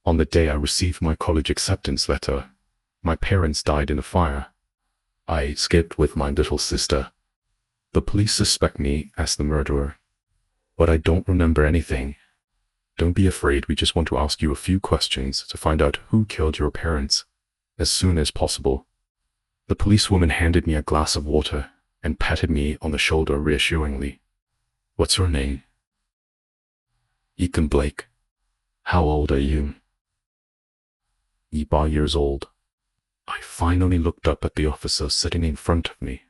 On the day I received my college acceptance letter, my parents died in a fire. I escaped with my little sister. The police suspect me as the murderer, but I don't remember anything. Don't be afraid, we just want to ask you a few questions to find out who killed your parents as soon as possible. The policewoman handed me a glass of water and patted me on the shoulder reassuringly. What's your name? Ethan Blake. How old are you? 18 years old. I finally looked up at the officer sitting in front of me.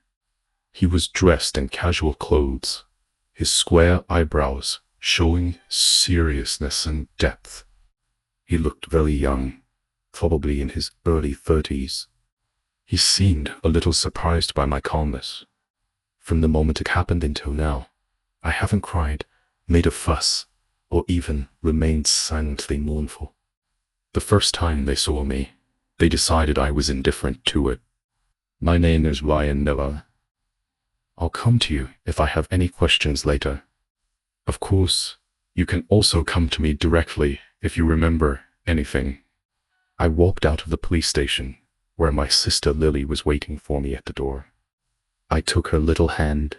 He was dressed in casual clothes, his square eyebrows showing seriousness and depth. He looked very young, probably in his early 30s. He seemed a little surprised by my calmness. From the moment it happened until now, I haven't cried, made a fuss, or even remained silently mournful. The first time they saw me, they decided I was indifferent to it. My name is Ryan Miller. I'll come to you if I have any questions later. Of course, you can also come to me directly if you remember anything. I walked out of the police station, where my sister Lily was waiting for me at the door. I took her little hand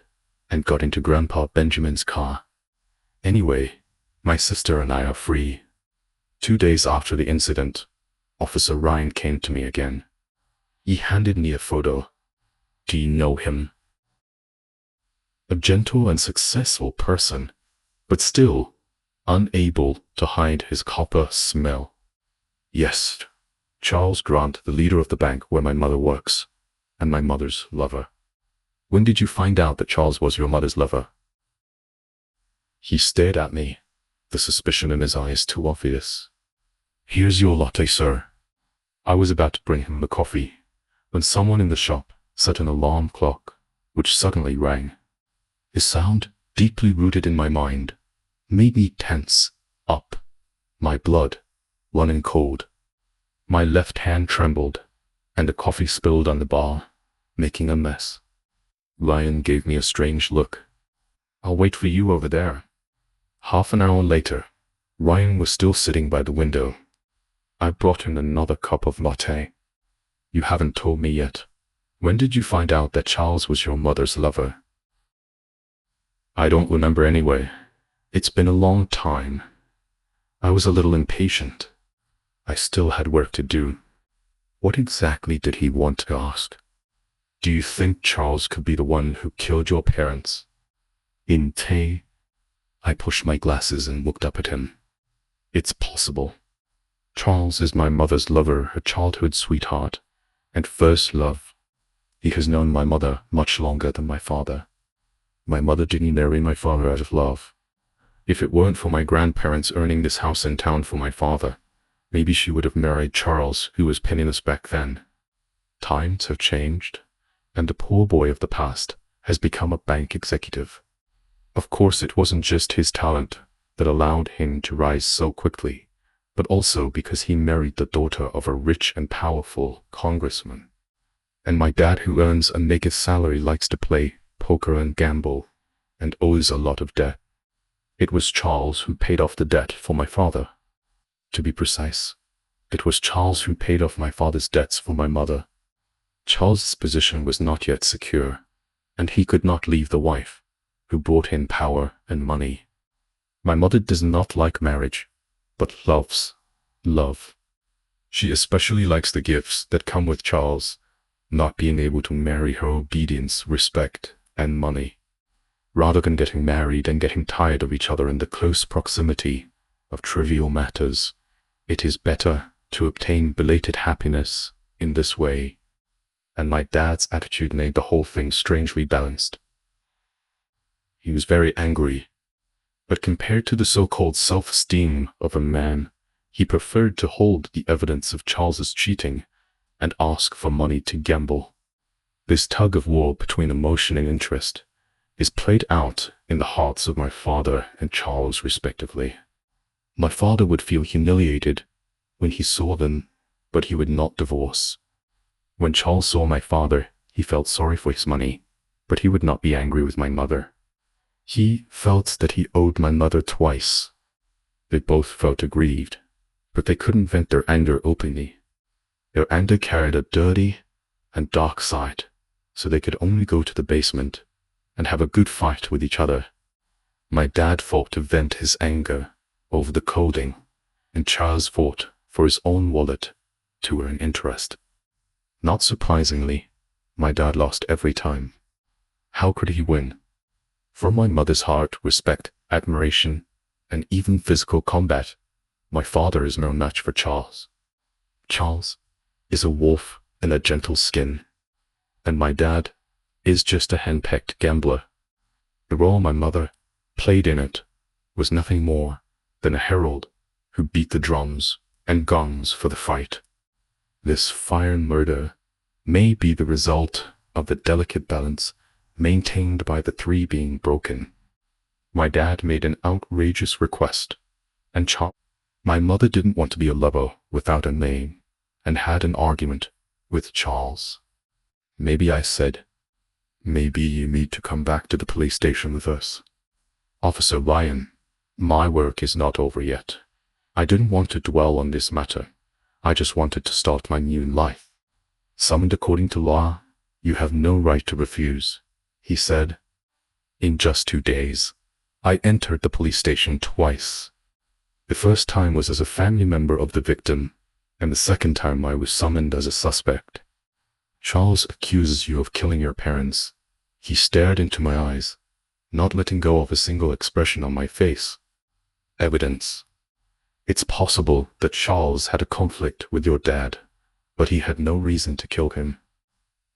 and got into Grandpa Benjamin's car. Anyway, my sister and I are free. 2 days after the incident, Officer Ryan came to me again. He handed me a photo. Do you know him? A gentle and successful person, but still unable to hide his copper smell. Yes, Charles Grant, the leader of the bank where my mother works, and my mother's lover. When did you find out that Charles was your mother's lover? He stared at me, the suspicion in his eyes too obvious. Here's your latte, sir. I was about to bring him the coffee, when someone in the shop set an alarm clock, which suddenly rang. The sound, deeply rooted in my mind, made me tense up, my blood running cold. My left hand trembled, and the coffee spilled on the bar, making a mess. Ryan gave me a strange look. I'll wait for you over there. Half an hour later, Ryan was still sitting by the window. I brought him another cup of latte. You haven't told me yet. When did you find out that Charles was your mother's lover? I don't remember anyway. It's been a long time. I was a little impatient. I still had work to do. What exactly did he want to ask? Do you think Charles could be the one who killed your parents? Inte. I pushed my glasses and looked up at him. It's possible. Charles is my mother's lover, her childhood sweetheart, and first love. He has known my mother much longer than my father. My mother didn't marry my father out of love. If it weren't for my grandparents earning this house in town for my father, maybe she would have married Charles, who was penniless back then. Times have changed, and the poor boy of the past has become a bank executive. Of course, it wasn't just his talent that allowed him to rise so quickly, but also because he married the daughter of a rich and powerful congressman. And my dad, who earns a naked salary, likes to play poker and gamble, and owes a lot of debt. It was Charles who paid off the debt for my father. To be precise, it was Charles who paid off my father's debts for my mother. Charles's position was not yet secure, and he could not leave the wife, who brought in power and money. My mother does not like marriage, but loves love. She especially likes the gifts that come with Charles, not being able to marry her obedience, respect, and money. Rather than getting married and getting tired of each other in the close proximity of trivial matters, it is better to obtain belated happiness in this way. And my dad's attitude made the whole thing strangely balanced. He was very angry, but compared to the so-called self-esteem of a man, he preferred to hold the evidence of Charles's cheating and ask for money to gamble. This tug-of-war between emotion and interest is played out in the hearts of my father and Charles respectively. My father would feel humiliated when he saw them, but he would not divorce. When Charles saw my father, he felt sorry for his money, but he would not be angry with my mother. He felt that he owed my mother twice. They both felt aggrieved, but they couldn't vent their anger openly. Their anger carried a dirty and dark side, so they could only go to the basement and have a good fight with each other. My dad fought to vent his anger over the coding, and Charles fought for his own wallet to earn interest. Not surprisingly, my dad lost every time. How could he win? From my mother's heart, respect, admiration, and even physical combat, my father is no match for Charles. Charles is a wolf in a gentle skin, and my dad is just a henpecked gambler. The role my mother played in it was nothing more than a herald who beat the drums and gongs for the fight. This fire and murder may be the result of the delicate balance maintained by the three being broken. My dad made an outrageous request, and my mother didn't want to be a lover without a name, and had an argument with Charles. Maybe I said, "Maybe you need to come back to the police station with us." "Officer Ryan, my work is not over yet. I didn't want to dwell on this matter. I just wanted to start my new life." "Summoned according to law, you have no right to refuse," he said. In just 2 days, I entered the police station twice. The first time was as a family member of the victim, and the second time I was summoned as a suspect. "Charles accuses you of killing your parents." He stared into my eyes, not letting go of a single expression on my face. "Evidence. It's possible that Charles had a conflict with your dad, but he had no reason to kill him."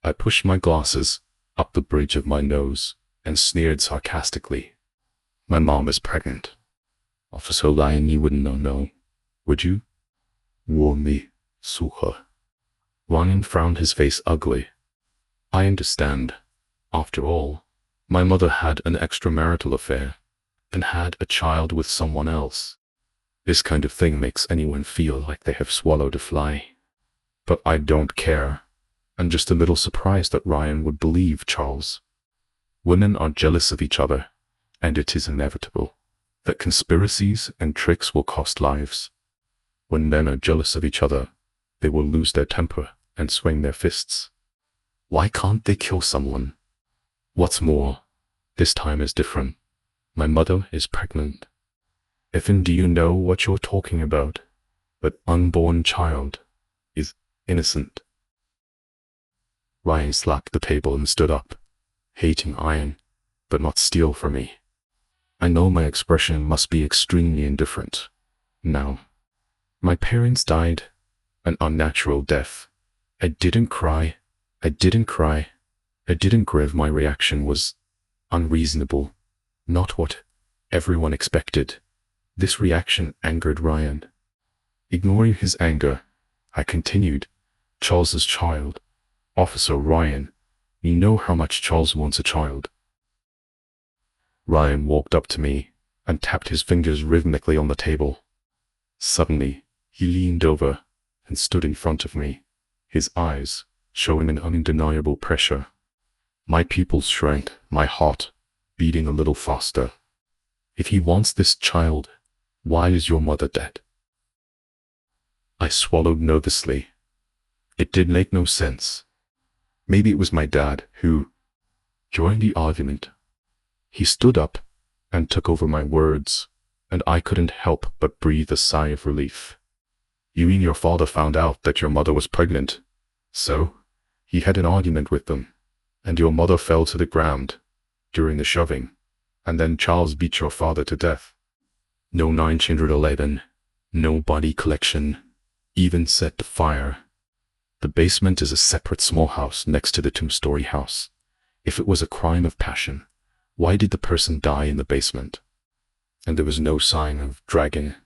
I pushed my glasses up the bridge of my nose and sneered sarcastically. "My mom is pregnant." "Officer Ryan, you wouldn't know, would you?" "Warn me, Suha." Ryan frowned, his face ugly. "I understand. After all, my mother had an extramarital affair and had a child with someone else. This kind of thing makes anyone feel like they have swallowed a fly. But I don't care. I'm just a little surprised that Ryan would believe Charles. Women are jealous of each other, and it is inevitable that conspiracies and tricks will cost lives. When men are jealous of each other, they will lose their temper and swing their fists. Why can't they kill someone? What's more, this time is different. My mother is pregnant. Effin, do you know what you're talking about? That unborn child is innocent." Ryan slapped the table and stood up, hating iron, but not steel for me. I know my expression must be extremely indifferent. Now, my parents died an unnatural death. I didn't cry. I didn't grieve. My reaction was unreasonable, not what everyone expected. This reaction angered Ryan. Ignoring his anger, I continued, "Charles's child. Officer Ryan, you know how much Charles wants a child." Ryan walked up to me and tapped his fingers rhythmically on the table. Suddenly, he leaned over and stood in front of me, his eyes showing an undeniable pressure. My pupils shrank, my heart beating a little faster. "If he wants this child, why is your mother dead?" I swallowed nervously. It did make no sense. Maybe it was my dad who, during the argument, he stood up and took over my words, and I couldn't help but breathe a sigh of relief. "You mean your father found out that your mother was pregnant? So, he had an argument with them, and your mother fell to the ground during the shoving, and then Charles beat your father to death. No 911, no body collection, even set the fire. The basement is a separate small house next to the 2-story house. If it was a crime of passion, why did the person die in the basement? And there was no sign of dragging.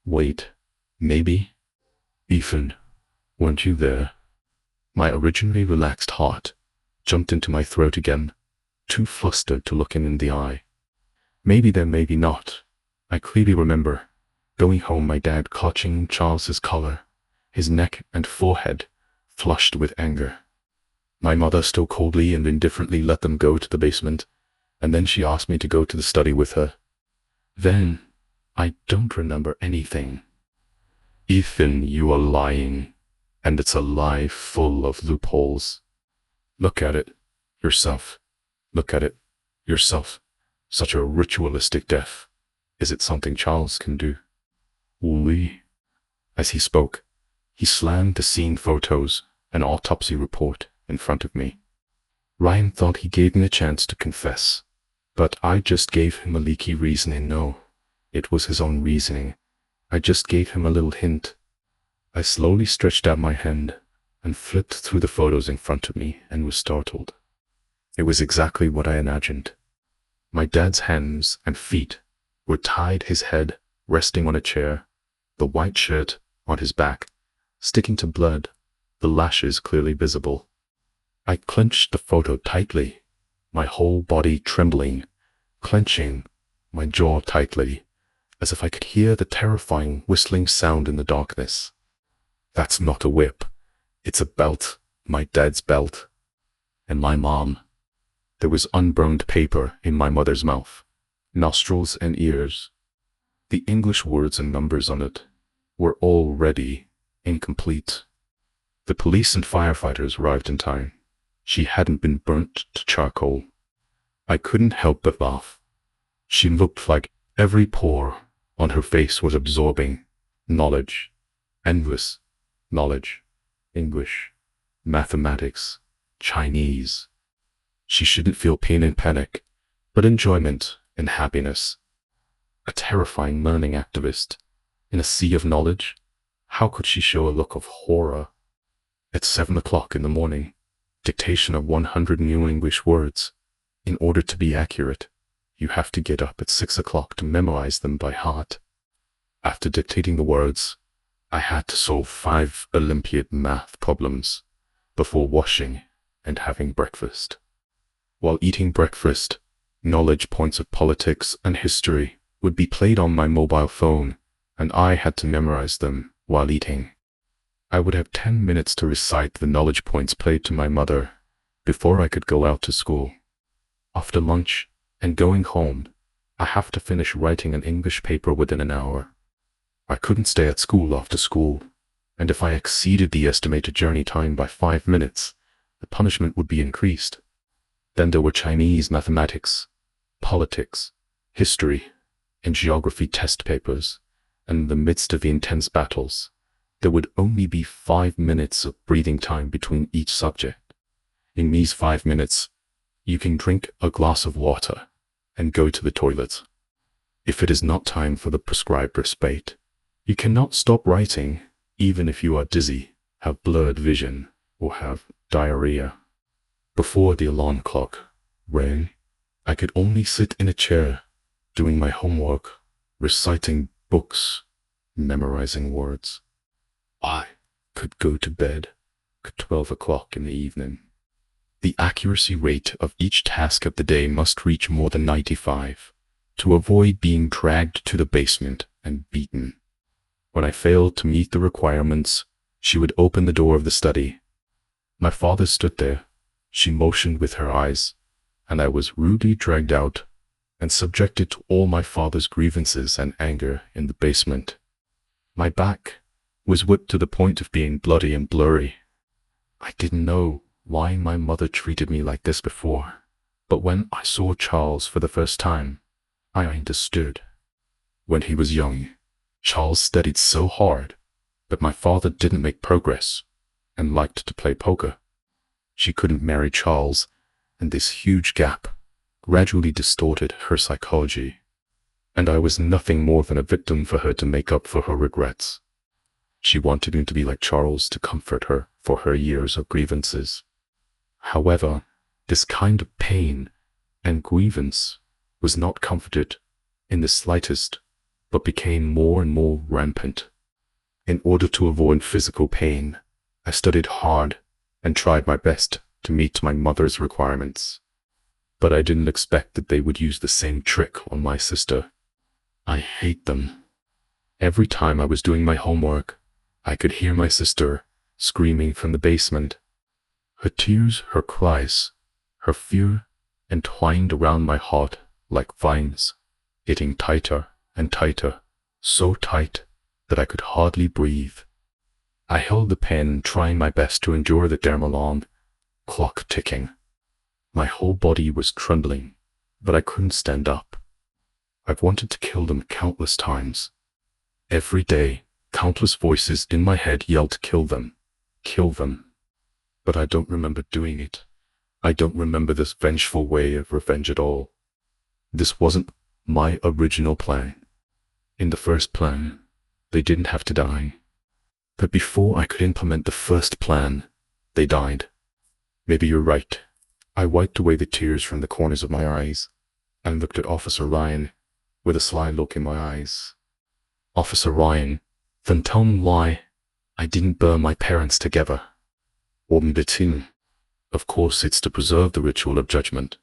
Wait, maybe? Ethan, weren't you there?" My originally relaxed heart jumped into my throat again, too flustered to look him in the eye. Maybe there, maybe not. I clearly remember going home, my dad clutching Charles's collar, his neck and forehead flushed with anger. My mother still coldly and indifferently let them go to the basement, and then she asked me to go to the study with her. Then, I don't remember anything. Ethan, you are lying, and it's a lie full of loopholes. Look at it yourself. Look at it yourself. Such a ritualistic death. Is it something Charles can do? Oui. As he spoke, he slammed the scene photos and autopsy report in front of me. Ryan thought he gave me a chance to confess, but I just gave him a leaky reasoning. No, it was his own reasoning. I just gave him a little hint. I slowly stretched out my hand and flipped through the photos in front of me and was startled. It was exactly what I imagined. My dad's hands and feet were tied, his head resting on a chair, the white shirt on his back, sticking to blood, the lashes clearly visible. I clenched the photo tightly, my whole body trembling, clenching my jaw tightly, as if I could hear the terrifying whistling sound in the darkness. That's not a whip. It's a belt, my dad's belt. And my mom. There was unburned paper in my mother's mouth, nostrils and ears. The English words and numbers on it were already incomplete. The police and firefighters arrived in time. She hadn't been burnt to charcoal. I couldn't help but laugh. She looked like every pore on her face was absorbing knowledge, endless knowledge, English, mathematics, Chinese. She shouldn't feel pain and panic, but enjoyment and happiness. A terrifying learning activist in a sea of knowledge. How could she show a look of horror? At 7 o'clock in the morning, dictation of 100 new English words. In order to be accurate, you have to get up at 6 o'clock to memorize them by heart. After dictating the words, I had to solve 5 Olympiad math problems before washing and having breakfast. While eating breakfast, knowledge points of politics and history would be played on my mobile phone, and I had to memorize them while eating. I would have 10 minutes to recite the knowledge points played to my mother before I could go out to school. After lunch and going home, I have to finish writing an English paper within an hour. I couldn't stay at school after school, and if I exceeded the estimated journey time by 5 minutes, the punishment would be increased. Then there were Chinese mathematics, politics, history, and geography test papers, and in the midst of the intense battles, there would only be 5 minutes of breathing time between each subject. In these 5 minutes, you can drink a glass of water and go to the toilet. If it is not time for the prescribed respite, you cannot stop writing, even if you are dizzy, have blurred vision, or have diarrhea. Before the alarm clock rang, I could only sit in a chair, doing my homework, reciting books, memorizing words. I could go to bed at 12 o'clock in the evening. The accuracy rate of each task of the day must reach more than 95 to avoid being dragged to the basement and beaten. When I failed to meet the requirements, she would open the door of the study. My father stood there. She motioned with her eyes, and I was rudely dragged out and subjected to all my father's grievances and anger in the basement. My back was whipped to the point of being bloody and blurry. I didn't know why my mother treated me like this before, but when I saw Charles for the first time, I understood. When he was young, Charles studied so hard, but my father didn't make progress and liked to play poker. She couldn't marry Charles, and this huge gap gradually distorted her psychology, and I was nothing more than a victim for her to make up for her regrets. She wanted me to be like Charles to comfort her for her years of grievances. However, this kind of pain and grievance was not comforted in the slightest, but became more and more rampant. In order to avoid physical pain, I studied hard and tried my best to meet my mother's requirements. But I didn't expect that they would use the same trick on my sister. I hate them. Every time I was doing my homework, I could hear my sister screaming from the basement. Her tears, her cries, her fear entwined around my heart like vines, getting tighter and tighter, so tight that I could hardly breathe. I held the pen, trying my best to endure the alarm clock ticking. My whole body was trembling, but I couldn't stand up. I've wanted to kill them countless times. Every day, countless voices in my head yelled, "Kill them, kill them." But I don't remember doing it. I don't remember this vengeful way of revenge at all. This wasn't my original plan. In the first plan, they didn't have to die. But before I could implement the first plan, they died. Maybe you're right. I wiped away the tears from the corners of my eyes and looked at Officer Ryan with a sly look in my eyes. "Officer Ryan, then tell me why I didn't burn my parents together." Of course, it's to preserve the ritual of judgment.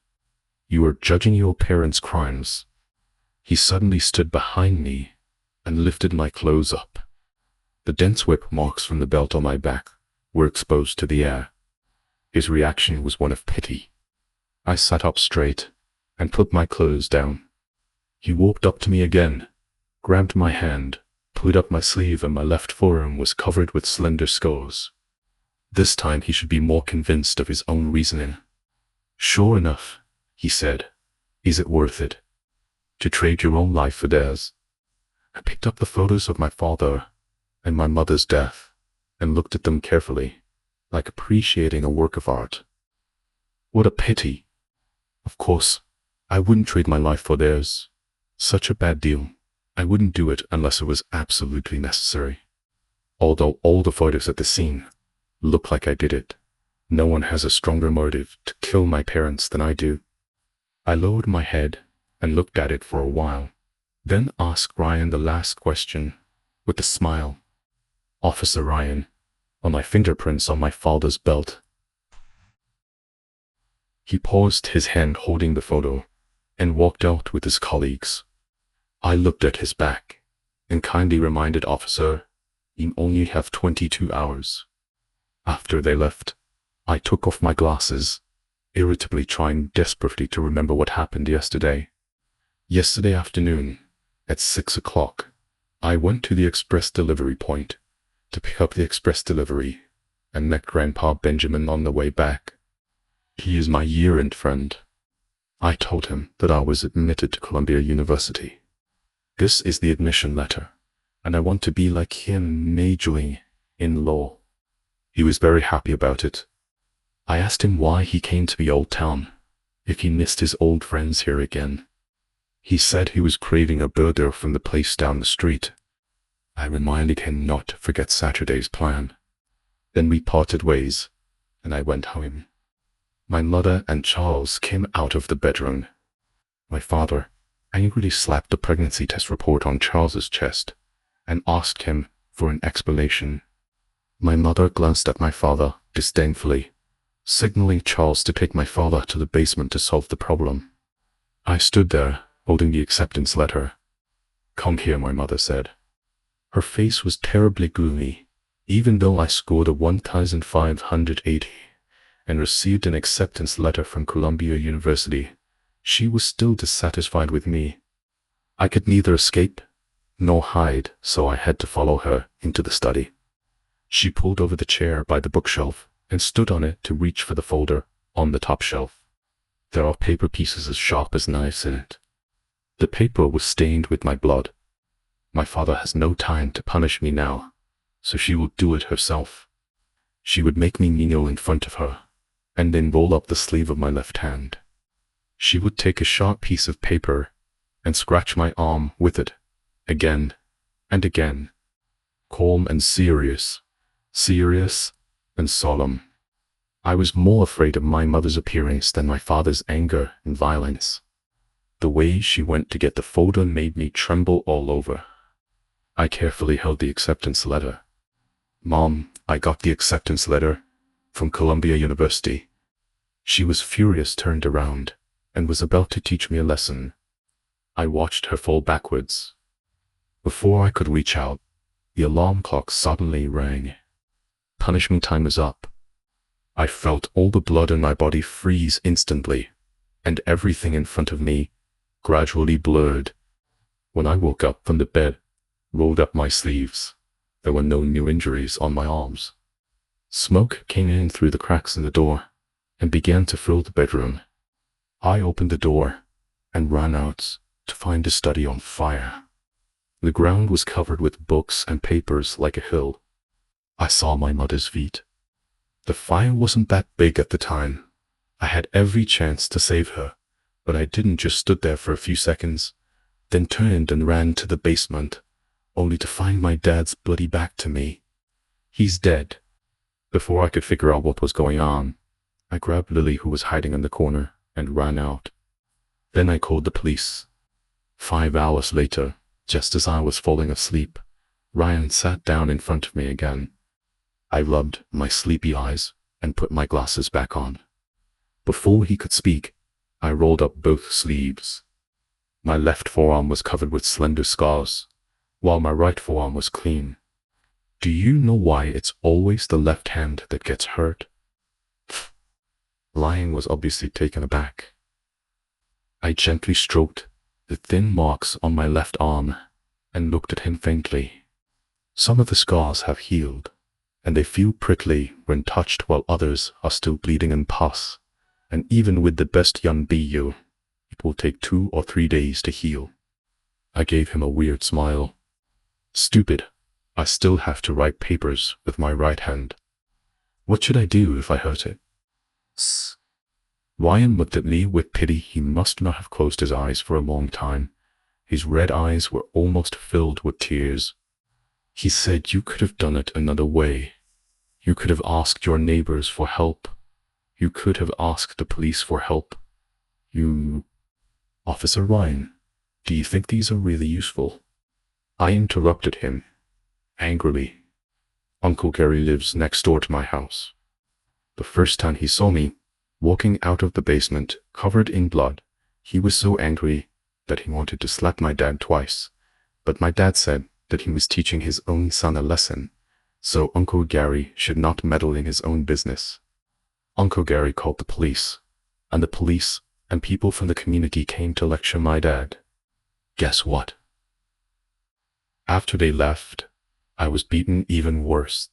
You are judging your parents' crimes. He suddenly stood behind me and lifted my clothes up. The dense whip marks from the belt on my back were exposed to the air. His reaction was one of pity. I sat up straight and put my clothes down. He walked up to me again, grabbed my hand, pulled up my sleeve, and my left forearm was covered with slender scars. This time he should be more convinced of his own reasoning. "Sure enough," he said, "is it worth it to trade your own life for theirs?" I picked up the photos of my father and my mother's death and looked at them carefully, like appreciating a work of art. What a pity. Of course, I wouldn't trade my life for theirs. Such a bad deal. I wouldn't do it unless it was absolutely necessary. Although all the photos at the scene look like I did it, no one has a stronger motive to kill my parents than I do. I lowered my head and looked at it for a while, then asked Ryan the last question with a smile. "Officer Ryan, are my fingerprints on my father's belt?" He paused, his hand holding the photo, and walked out with his colleagues. I looked at his back and kindly reminded Officer, "You only have 22 hours. After they left, I took off my glasses, irritably trying desperately to remember what happened yesterday. Yesterday afternoon, at 6 o'clock, I went to the express delivery point to pick up the express delivery and met Grandpa Benjamin on the way back. He is my year-end friend. I told him that I was admitted to Columbia University. This is the admission letter, and I want to be like him, majoring in law. He was very happy about it. I asked him why he came to the old town, if he missed his old friends here again. He said he was craving a burger from the place down the street. I reminded him not to forget Saturday's plan. Then we parted ways, and I went home. My mother and Charles came out of the bedroom. My father angrily slapped the pregnancy test report on Charles's chest and asked him for an explanation. My mother glanced at my father disdainfully, signaling Charles to take my father to the basement to solve the problem. I stood there, holding the acceptance letter. "Come here," my mother said. Her face was terribly gloomy. Even though I scored a 1,580 and received an acceptance letter from Columbia University, she was still dissatisfied with me. I could neither escape nor hide, so I had to follow her into the study. She pulled over the chair by the bookshelf and stood on it to reach for the folder on the top shelf. There are paper pieces as sharp as knives in it. The paper was stained with my blood. My father has no time to punish me now, so she will do it herself. She would make me kneel in front of her, and then roll up the sleeve of my left hand. She would take a sharp piece of paper and scratch my arm with it, again and again. Calm and serious, serious and solemn. I was more afraid of my mother's appearance than my father's anger and violence. The way she went to get the folder made me tremble all over. I carefully held the acceptance letter. "Mom, I got the acceptance letter from Columbia University." She was furious, turned around, and was about to teach me a lesson. I watched her fall backwards. Before I could reach out, the alarm clock suddenly rang. Punishment time is up. I felt all the blood in my body freeze instantly, and everything in front of me gradually blurred. When I woke up from the bed, rolled up my sleeves. There were no new injuries on my arms. Smoke came in through the cracks in the door and began to fill the bedroom. I opened the door and ran out to find the study on fire. The ground was covered with books and papers like a hill. I saw my mother's feet. The fire wasn't that big at the time. I had every chance to save her, but I didn't. Just stood there for a few seconds, then turned and ran to the basement, only to find my dad's bloody back to me. He's dead. Before I could figure out what was going on, I grabbed Lily, who was hiding in the corner, and ran out. Then I called the police. 5 hours later, just as I was falling asleep, Ryan sat down in front of me again. I rubbed my sleepy eyes and put my glasses back on. Before he could speak, I rolled up both sleeves. My left forearm was covered with slender scars, while my right forearm was clean. Do you know why it's always the left hand that gets hurt? Ryan was obviously taken aback. I gently stroked the thin marks on my left arm and looked at him faintly. Some of the scars have healed, and they feel prickly when touched, while others are still bleeding and pus. And even with the best young BU, it will take 2 or 3 days to heal. I gave him a weird smile. Stupid. I still have to write papers with my right hand. What should I do if I hurt it? Ryan looked at me with pity. He must not have closed his eyes for a long time. His red eyes were almost filled with tears. He said, "You could have done it another way. You could have asked your neighbors for help. You could have asked the police for help. Officer Ryan, do you think these are really useful?" I interrupted him angrily. Uncle Gary lives next door to my house. The first time he saw me walking out of the basement covered in blood, he was so angry that he wanted to slap my dad twice. But my dad said that he was teaching his own son a lesson, so Uncle Gary should not meddle in his own business. Uncle Gary called the police, and the police and people from the community came to lecture my dad. Guess what? After they left, I was beaten even worse.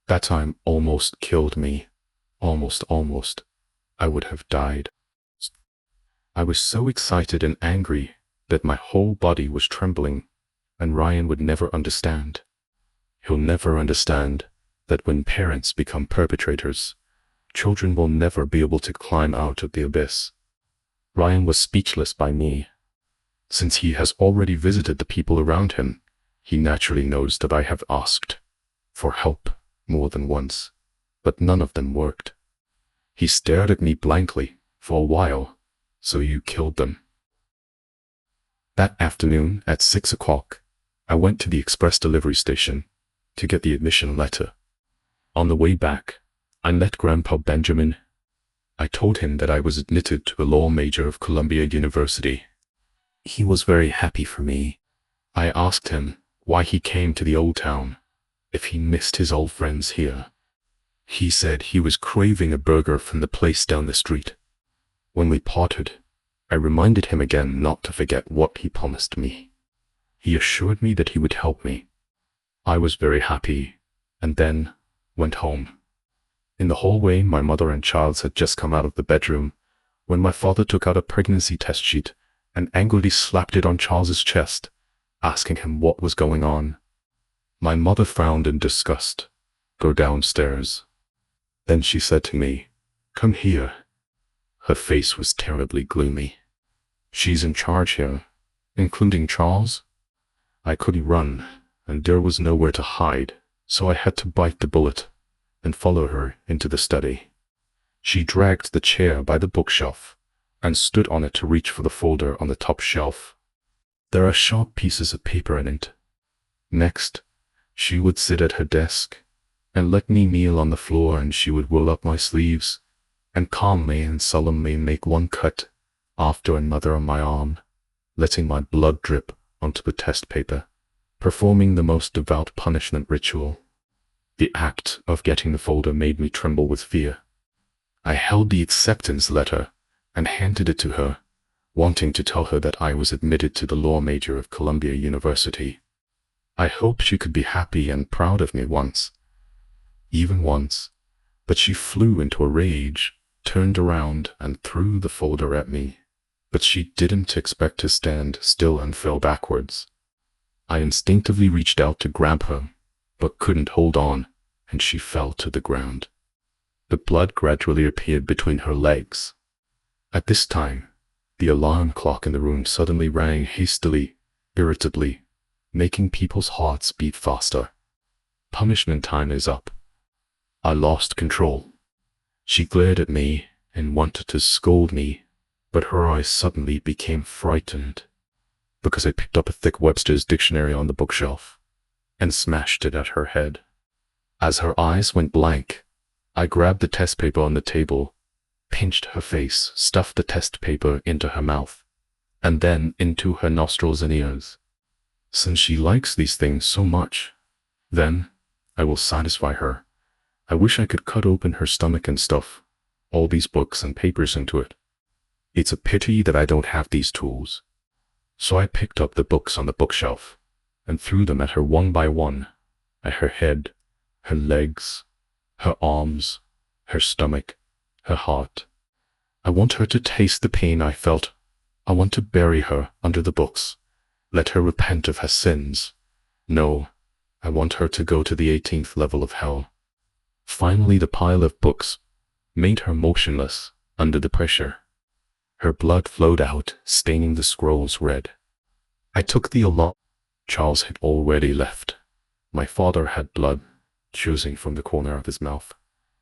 That time almost killed me. Almost. I would have died. I was so excited and angry that my whole body was trembling, and Ryan would never understand. He'll never understand that when parents become perpetrators, children will never be able to climb out of the abyss. Ryan was speechless by me. Since he has already visited the people around him, he naturally knows that I have asked for help more than once, but none of them worked. He stared at me blankly for a while. "So you killed them?" That afternoon at 6 o'clock, I went to the express delivery station to get the admission letter. On the way back, I met Grandpa Benjamin. I told him that I was admitted to a law major of Columbia University. He was very happy for me. I asked him why he came to the old town, if he missed his old friends here. He said he was craving a burger from the place down the street. When we parted, I reminded him again not to forget what he promised me. He assured me that he would help me. I was very happy, and then went home. In the hallway, my mother and Charles had just come out of the bedroom when my father took out a pregnancy test sheet and angrily slapped it on Charles's chest, asking him what was going on. My mother frowned in disgust. "Go downstairs." Then she said to me, "Come here." Her face was terribly gloomy. "She's in charge here, including Charles?" I couldn't run, and there was nowhere to hide, so I had to bite the bullet and follow her into the study. She dragged the chair by the bookshelf and stood on it to reach for the folder on the top shelf. There are sharp pieces of paper in it. Next, she would sit at her desk and let me kneel on the floor, and she would roll up my sleeves and calmly and solemnly make one cut after another on my arm, letting my blood drip onto the test paper, performing the most devout punishment ritual. The act of getting the folder made me tremble with fear. I held the acceptance letter and handed it to her, wanting to tell her that I was admitted to the law major of Columbia University. I hoped she could be happy and proud of me once. Even once. But she flew into a rage, turned around and threw the folder at me. But she didn't expect to stand still and fell backwards. I instinctively reached out to grab her, but couldn't hold on, and she fell to the ground. The blood gradually appeared between her legs. At this time, the alarm clock in the room suddenly rang hastily, irritably, making people's hearts beat faster. Punishment time is up. I lost control. She glared at me and wanted to scold me, but her eyes suddenly became frightened, because I picked up a thick Webster's dictionary on the bookshelf and smashed it at her head. As her eyes went blank, I grabbed the test paper on the table, pinched her face, stuffed the test paper into her mouth, and then into her nostrils and ears. Since she likes these things so much, then I will satisfy her. I wish I could cut open her stomach and stuff all these books and papers into it. It's a pity that I don't have these tools. So I picked up the books on the bookshelf and threw them at her one by one, at her head, her legs, her arms, her stomach, her heart. I want her to taste the pain I felt. I want to bury her under the books. Let her repent of her sins. No, I want her to go to the 18th level of hell. Finally, the pile of books made her motionless under the pressure. Her blood flowed out, staining the scrolls red. I took the alarm. Charles had already left. My father had blood oozing from the corner of his mouth.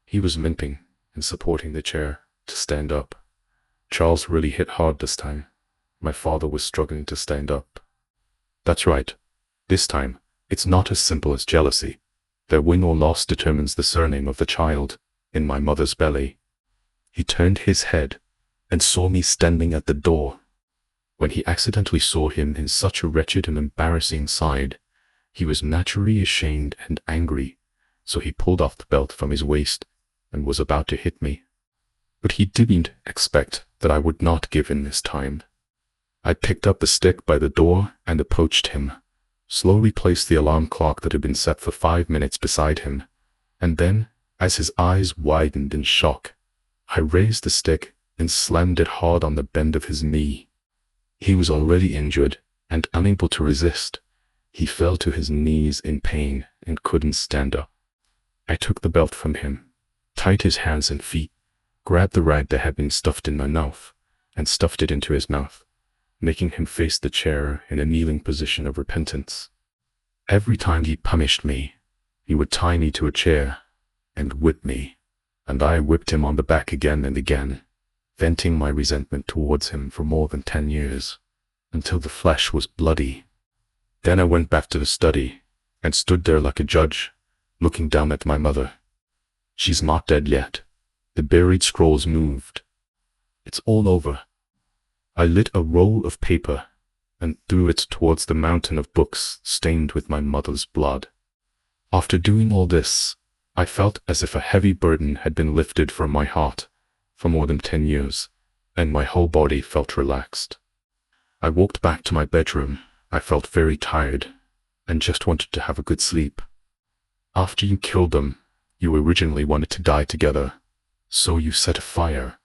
He was limping and supporting the chair to stand up. Charles really hit hard this time. My father was struggling to stand up. That's right. This time, it's not as simple as jealousy. Their win or loss determines the surname of the child in my mother's belly. He turned his head and saw me standing at the door. When he accidentally saw him in such a wretched and embarrassing side, he was naturally ashamed and angry, so he pulled off the belt from his waist and was about to hit me. But he didn't expect that I would not give in this time. I picked up the stick by the door and approached him, slowly placed the alarm clock that had been set for 5 minutes beside him, and then, as his eyes widened in shock, I raised the stick and slammed it hard on the bend of his knee. He was already injured and unable to resist. He fell to his knees in pain and couldn't stand up. I took the belt from him, tied his hands and feet, grabbed the rag that had been stuffed in my mouth, and stuffed it into his mouth, making him face the chair in a kneeling position of repentance. Every time he punished me, he would tie me to a chair and whip me, and I whipped him on the back again and again, venting my resentment towards him for more than 10 years, until the flesh was bloody. Then I went back to the study and stood there like a judge, looking down at my mother. She's not dead yet. The buried scrolls moved. It's all over. I lit a roll of paper and threw it towards the mountain of books stained with my mother's blood. After doing all this, I felt as if a heavy burden had been lifted from my heart for more than 10 years, and my whole body felt relaxed. I walked back to my bedroom. I felt very tired and just wanted to have a good sleep. After you killed them, you originally wanted to die together, so you set a fire,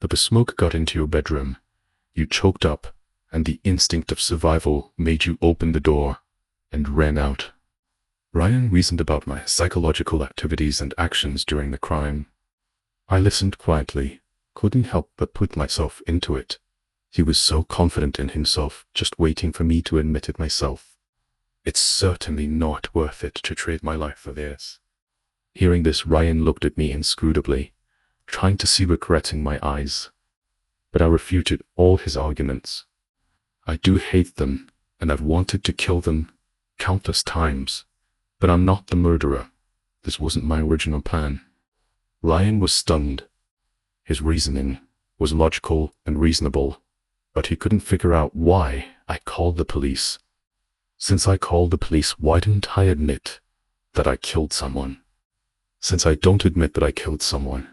but the smoke got into your bedroom. You choked up, and the instinct of survival made you open the door and ran out. Ryan reasoned about my psychological activities and actions during the crime. I listened quietly, couldn't help but put myself into it. He was so confident in himself, just waiting for me to admit it myself. It's certainly not worth it to trade my life for theirs. Hearing this, Ryan looked at me inscrutably, trying to see regret in my eyes. But I refuted all his arguments. I do hate them, and I've wanted to kill them countless times, but I'm not the murderer. This wasn't my original plan. Ryan was stunned. His reasoning was logical and reasonable, but he couldn't figure out why I called the police. Since I called the police, why didn't I admit that I killed someone? Since I don't admit that I killed someone,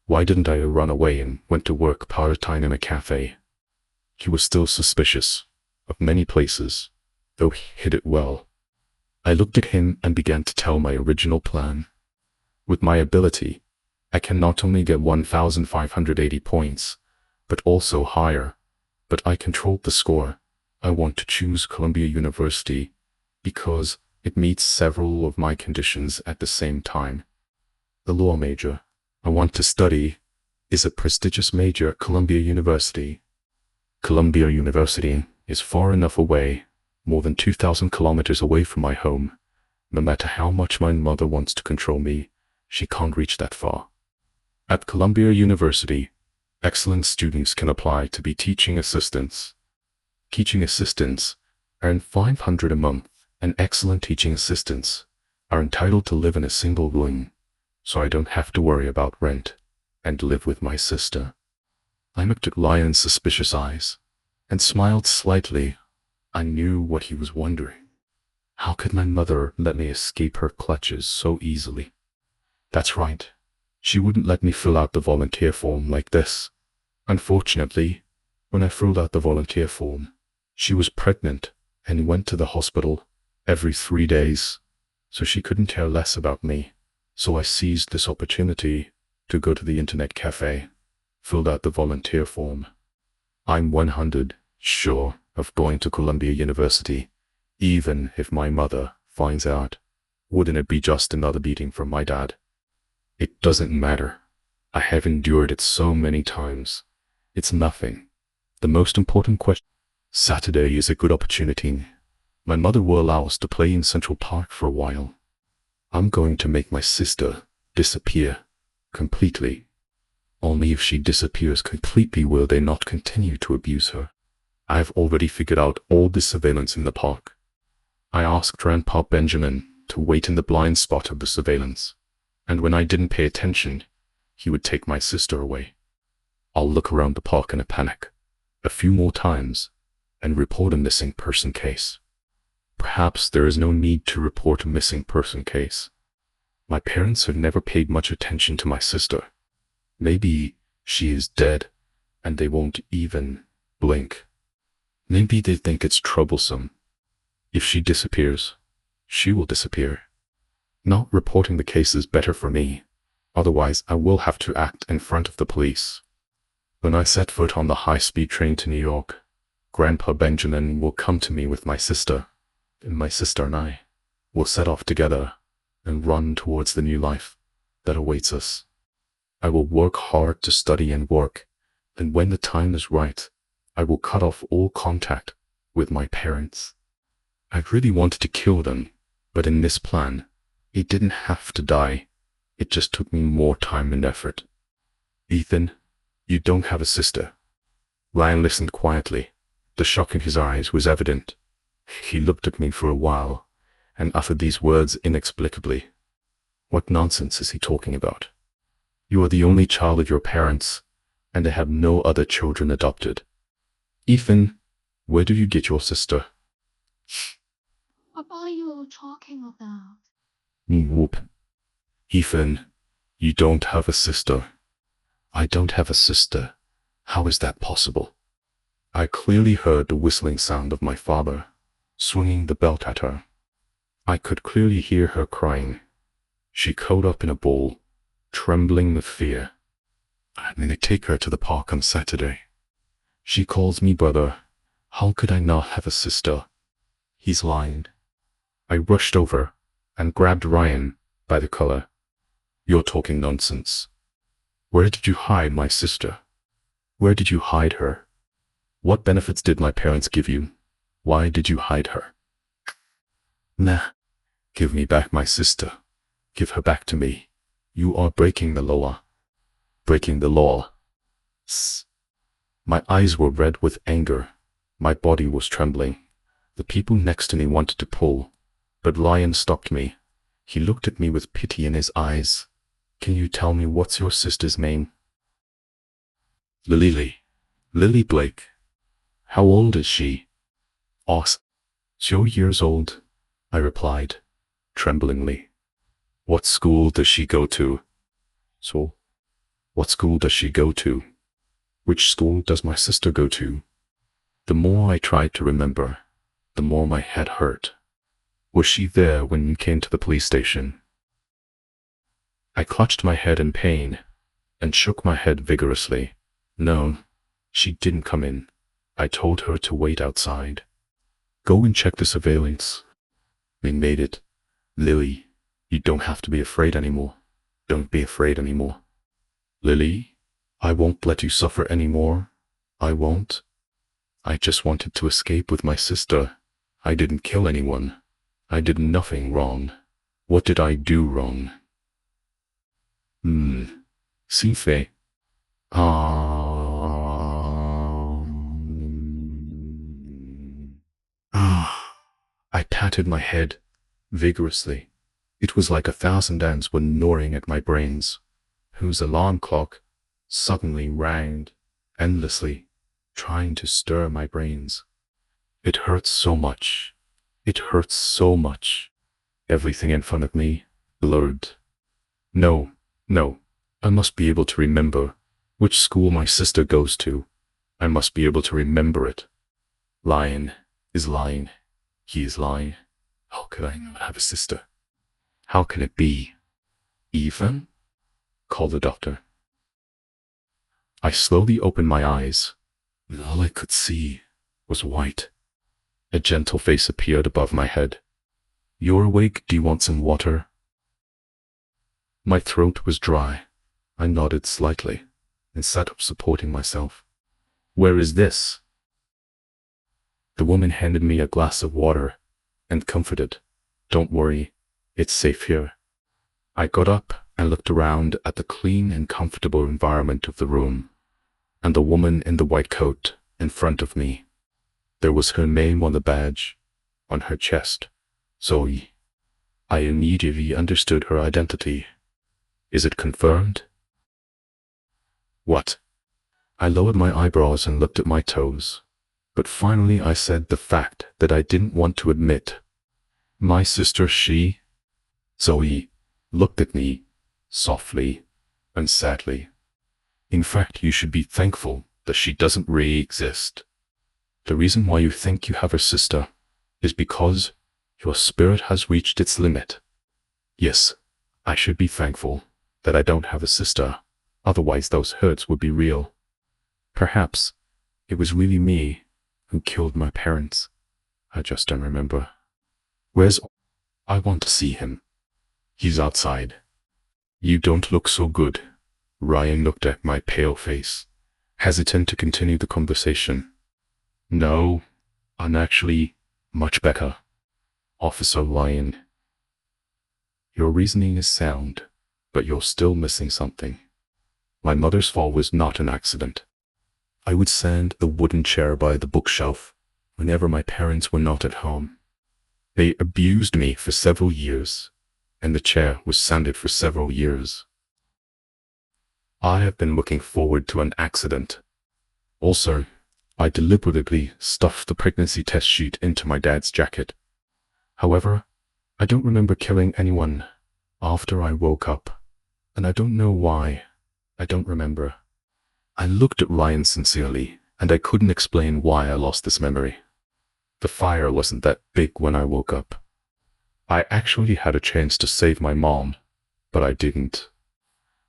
why didn't I run away and went to work part-time in a cafe? He was still suspicious of many places, though he hid it well. I looked at him and began to tell my original plan. With my ability, I can not only get 1,580 points, but also higher. But I controlled the score. I want to choose Columbia University because it meets several of my conditions at the same time. The law major I want to study is a prestigious major at Columbia University. Columbia University is far enough away, more than 2,000 kilometers away from my home. No matter how much my mother wants to control me, she can't reach that far. At Columbia University, excellent students can apply to be teaching assistants. Teaching assistants earn $500 a month, and excellent teaching assistants are entitled to live in a single room, so I don't have to worry about rent and live with my sister. I looked at Lion's suspicious eyes and smiled slightly. I knew what he was wondering. How could my mother let me escape her clutches so easily? That's right. She wouldn't let me fill out the volunteer form like this. Unfortunately, when I filled out the volunteer form, she was pregnant and went to the hospital every 3 days, so she couldn't care less about me. So I seized this opportunity to go to the internet cafe, filled out the volunteer form. I'm 100% sure of going to Columbia University, even if my mother finds out. Wouldn't it be just another beating from my dad? It doesn't matter. I have endured it so many times. It's nothing. The most important question. Saturday is a good opportunity. My mother will allow us to play in Central Park for a while. I'm going to make my sister disappear completely. Only if she disappears completely will they not continue to abuse her. I've already figured out all the surveillance in the park. I asked Grandpa Benjamin to wait in the blind spot of the surveillance, and when I didn't pay attention, he would take my sister away. I'll look around the park in a panic a few more times and report a missing person case. Perhaps there is no need to report a missing person case. My parents have never paid much attention to my sister. Maybe she is dead and they won't even blink. Maybe they think it's troublesome. If she disappears, she will disappear. Not reporting the case is better for me. Otherwise, I will have to act in front of the police. When I set foot on the high-speed train to New York, Grandpa Benjamin will come to me with my sister, and my sister and I will set off together and run towards the new life that awaits us. I will work hard to study and work, and when the time is right, I will cut off all contact with my parents. I really wanted to kill them, but in this plan, it didn't have to die. It just took me more time and effort. Ethan, you don't have a sister. Ryan listened quietly. The shock in his eyes was evident. He looked at me for a while and uttered these words inexplicably. What nonsense is he talking about? You are the only child of your parents, and they have no other children adopted. Ethan, where do you get your sister? What are you talking about? Whoop. Ethan, you don't have a sister. I don't have a sister. How is that possible? I clearly heard the whistling sound of my father, swinging the belt at her. I could clearly hear her crying. She curled up in a ball, trembling with fear. I'm going to take her to the park on Saturday. She calls me brother. How could I not have a sister? He's lying. I rushed over and grabbed Ryan by the collar. You're talking nonsense. Where did you hide my sister? Where did you hide her? What benefits did my parents give you? Why did you hide her? Nah. Give me back my sister. Give her back to me. You are breaking the law. Breaking the law. My eyes were red with anger. My body was trembling. The people next to me wanted to pull, but Lion stopped me. He looked at me with pity in his eyes. Can you tell me what's your sister's name? Lily. Lily Blake. How old is she? 2 years old, I replied, tremblingly. What school does she go to? What school does she go to? Which school does my sister go to? The more I tried to remember, the more my head hurt. Was she there when you came to the police station? I clutched my head in pain and shook my head vigorously. No, she didn't come in. I told her to wait outside. Go and check the surveillance. We made it. Lily, you don't have to be afraid anymore. Don't be afraid anymore. Lily, I won't let you suffer anymore. I won't. I just wanted to escape with my sister. I didn't kill anyone. I did nothing wrong. What did I do wrong? Sife. I patted my head vigorously. It was like 1,000 ants were gnawing at my brains, whose alarm clock suddenly rang endlessly, trying to stir my brains. It hurts so much. It hurts so much. Everything in front of me blurred. No, I must be able to remember which school my sister goes to. I must be able to remember it. Lion is lying. He is lying. How could I not have a sister? How can it be? Ethan? Call the doctor. I slowly opened my eyes, and all I could see was white. A gentle face appeared above my head. You're awake, do you want some water? My throat was dry. I nodded slightly and sat up supporting myself. Where is this? The woman handed me a glass of water and comforted. Don't worry, it's safe here. I got up and looked around at the clean and comfortable environment of the room, and the woman in the white coat in front of me. There was her name on the badge, on her chest, Zoe. I immediately understood her identity. Is it confirmed? What? I lowered my eyebrows and looked at my toes, but finally I said the fact that I didn't want to admit. My sister, she, Zoe, looked at me softly and sadly. In fact, you should be thankful that she doesn't really exist. The reason why you think you have a sister is because your spirit has reached its limit. Yes, I should be thankful that I don't have a sister, otherwise those hurts would be real. Perhaps it was really me who killed my parents. I just don't remember. Where's... I want to see him. He's outside. You don't look so good. Ryan looked at my pale face, hesitant to continue the conversation. No, I'm actually much better. Officer Ryan. Your reasoning is sound, but you're still missing something. My mother's fall was not an accident. I would sand the wooden chair by the bookshelf whenever my parents were not at home. They abused me for several years, and the chair was sanded for several years. I have been looking forward to an accident. Also, I deliberately stuffed the pregnancy test sheet into my dad's jacket. However, I don't remember killing anyone after I woke up, and I don't know why. I don't remember. I looked at Ryan sincerely, and I couldn't explain why I lost this memory. The fire wasn't that big when I woke up. I actually had a chance to save my mom, but I didn't.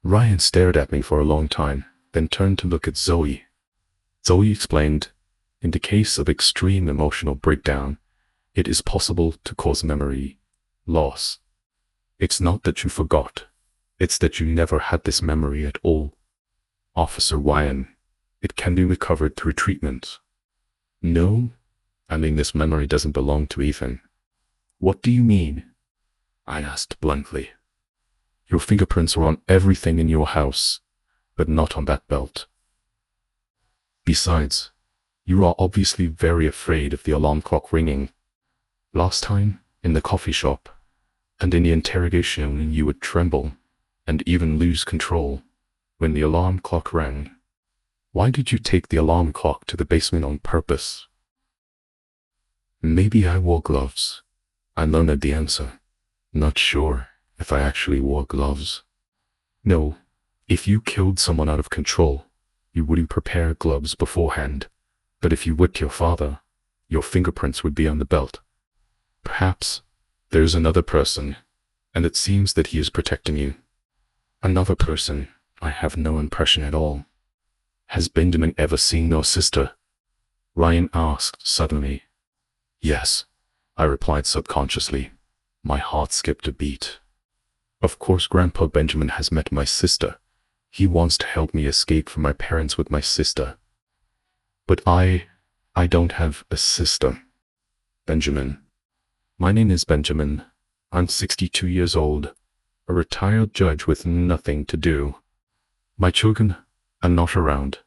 Ryan stared at me for a long time, then turned to look at Zoe. Zoe explained, in the case of extreme emotional breakdown, it is possible to cause memory loss. It's not that you forgot, it's that you never had this memory at all. Officer Ryan, it can be recovered through treatment. No, I mean this memory doesn't belong to Ethan. What do you mean? I asked bluntly. Your fingerprints are on everything in your house, but not on that belt. Besides, you are obviously very afraid of the alarm clock ringing. Last time, in the coffee shop, and in the interrogation, you would tremble and even lose control when the alarm clock rang. Why did you take the alarm clock to the basement on purpose? Maybe I wore gloves. I learned the answer. Not sure if I actually wore gloves. No, if you killed someone out of control, you wouldn't prepare gloves beforehand. But if you whipped your father, your fingerprints would be on the belt. Perhaps There's another person, and it seems that he is protecting you. Another person? I have no impression at all. Has Benjamin ever seen your sister? Ryan asked suddenly. Yes, I replied subconsciously. My heart skipped a beat. Of course Grandpa Benjamin has met my sister. He wants to help me escape from my parents with my sister. But I don't have a sister. Benjamin. My name is Benjamin. I'm 62 years old, a retired judge with nothing to do. My children are not around,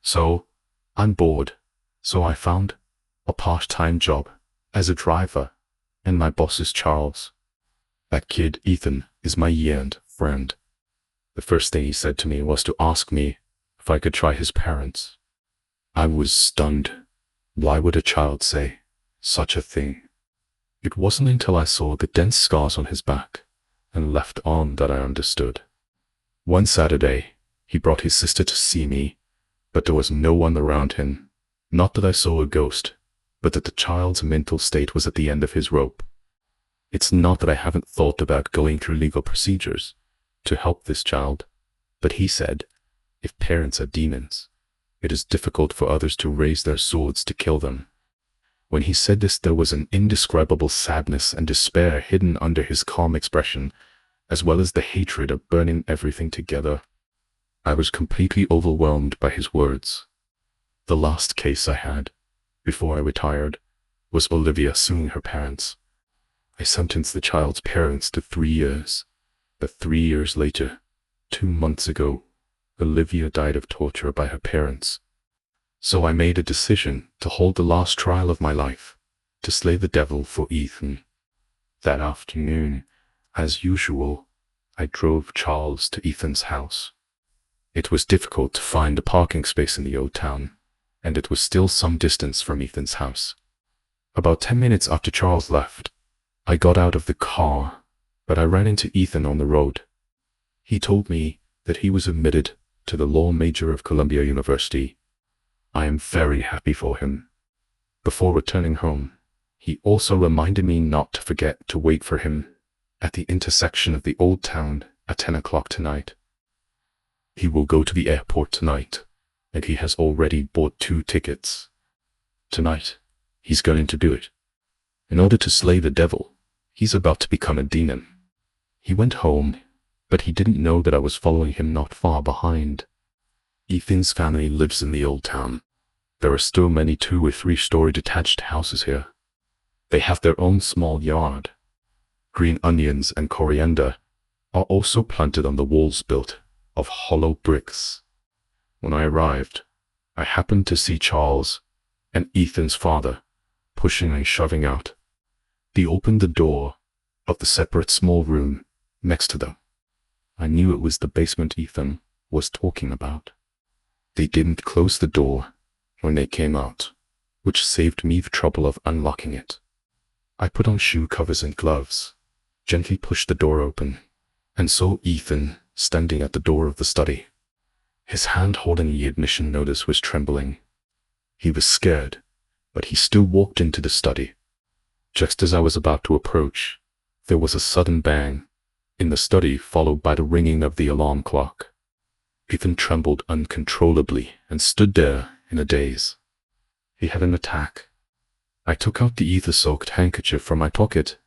so I'm bored. So I found a part-time job as a driver, and my boss is Charles. That kid, Ethan, is my year-end friend. The first thing he said to me was to ask me if I could try his parents. I was stunned. Why would a child say such a thing? It wasn't until I saw the dense scars on his back and left arm that I understood. One Saturday, he brought his sister to see me, but there was no one around him. Not that I saw a ghost, but that the child's mental state was at the end of his rope. It's not that I haven't thought about going through legal procedures to help this child, but he said, if parents are demons, it is difficult for others to raise their swords to kill them. When he said this, there was an indescribable sadness and despair hidden under his calm expression, as well as the hatred of burning everything together. I was completely overwhelmed by his words. The last case I had, before I retired, was Olivia suing her parents. I sentenced the child's parents to 3 years, but 3 years later, 2 months ago, Olivia died of torture by her parents. So I made a decision to hold the last trial of my life, to slay the devil for Ethan. That afternoon, as usual, I drove Charles to Ethan's house. It was difficult to find a parking space in the old town, and it was still some distance from Ethan's house. About 10 minutes after Charles left, I got out of the car, but I ran into Ethan on the road. He told me that he was admitted to the law major of Columbia University. I am very happy for him. Before returning home, he also reminded me not to forget to wait for him at the intersection of the old town at 10 o'clock tonight. He will go to the airport tonight, and he has already bought 2 tickets. Tonight, he's going to do it. In order to slay the devil, he's about to become a demon. He went home, but he didn't know that I was following him not far behind. Ethan's family lives in the old town. There are still many 2- or 3-story detached houses here. They have their own small yard. Green onions and coriander are also planted on the walls built of hollow bricks. When I arrived, I happened to see Charles and Ethan's father pushing and shoving out. They opened the door of the separate small room next to them. I knew it was the basement Ethan was talking about. They didn't close the door when they came out, which saved me the trouble of unlocking it. I put on shoe covers and gloves, gently pushed the door open, and saw Ethan standing at the door of the study. His hand holding the admission notice was trembling. He was scared, but he still walked into the study. Just as I was about to approach, there was a sudden bang in the study, followed by the ringing of the alarm clock. Ethan trembled uncontrollably and stood there in a daze. He had an attack. I took out the ether-soaked handkerchief from my pocket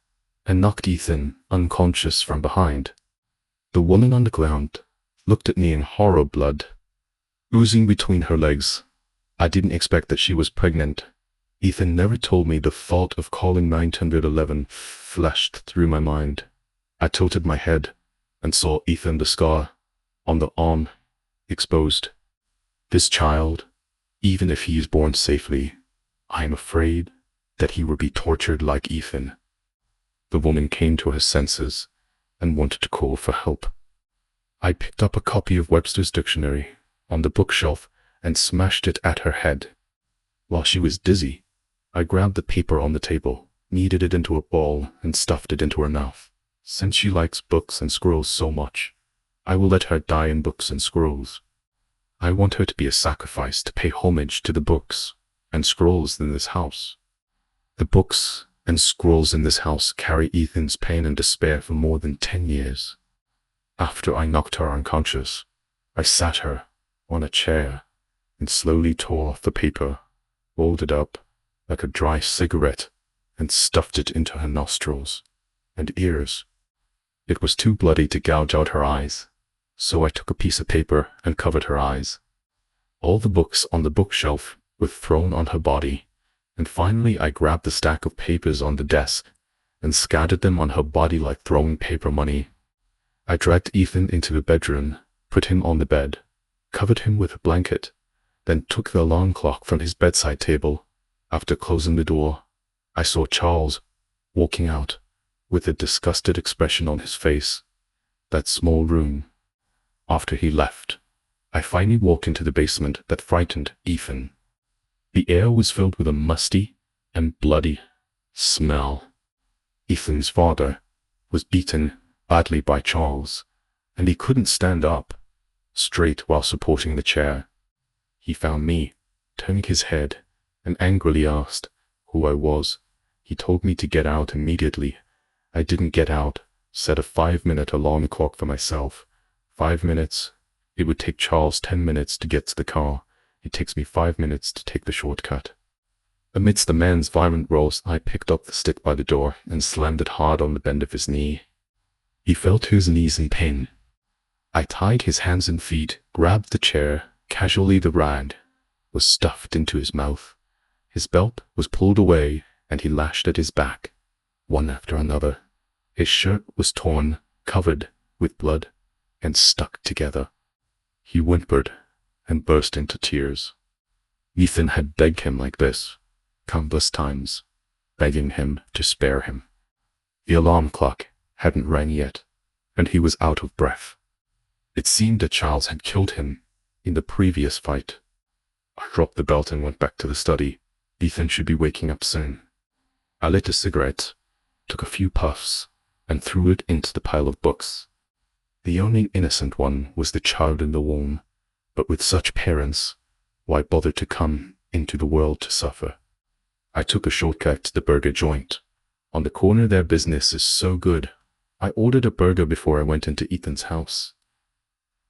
and knocked Ethan unconscious from behind. The woman on the ground looked at me in horror, blood oozing between her legs. I didn't expect that she was pregnant. Ethan never told me the thought of calling 911 flashed through my mind. I tilted my head and saw Ethan, the scar on the arm, exposed. This child, even if he is born safely, I am afraid that he will be tortured like Ethan. The woman came to her senses and wanted to call for help. I picked up a copy of Webster's dictionary on the bookshelf and smashed it at her head. While she was dizzy, I grabbed the paper on the table, kneaded it into a ball, and stuffed it into her mouth. Since she likes books and scrolls so much, I will let her die in books and scrolls. I want her to be a sacrifice to pay homage to the books and scrolls in this house. The books And squirrels in this house carry Ethan's pain and despair for more than 10 years. After I knocked her unconscious, I sat her on a chair and slowly tore off the paper, rolled it up like a dry cigarette, and stuffed it into her nostrils and ears. It was too bloody to gouge out her eyes, so I took a piece of paper and covered her eyes. All the books on the bookshelf were thrown on her body, and finally I grabbed the stack of papers on the desk and scattered them on her body like throwing paper money. I dragged Ethan into the bedroom, put him on the bed, covered him with a blanket, then took the alarm clock from his bedside table. After closing the door, I saw Charles walking out with a disgusted expression on his face. That small room. After he left, I finally walked into the basement that frightened Ethan. The air was filled with a musty and bloody smell. Ethan's father was beaten badly by Charles, and he couldn't stand up straight while supporting the chair. He found me, turned his head, and angrily asked who I was. He told me to get out immediately. I didn't get out, set a 5-minute alarm clock for myself. 5 minutes. It would take Charles 10 minutes to get to the car. It takes me 5 minutes to take the shortcut. Amidst the man's violent roars, I picked up the stick by the door and slammed it hard on the bend of his knee. He fell to his knees in pain. I tied his hands and feet, grabbed the chair. Casually the rag was stuffed into his mouth. His belt was pulled away, and he lashed at his back, one after another. His shirt was torn, covered with blood, and stuck together. He whimpered and burst into tears. Ethan had begged him like this countless times, begging him to spare him. The alarm clock hadn't rang yet, and he was out of breath. It seemed that Charles had killed him in the previous fight. I dropped the belt and went back to the study. Ethan should be waking up soon. I lit a cigarette, took a few puffs, and threw it into the pile of books. The only innocent one was the child in the womb, but with such parents, why bother to come into the world to suffer? I took a shortcut to the burger joint. On the corner their business is so good. I ordered a burger before I went into Ethan's house,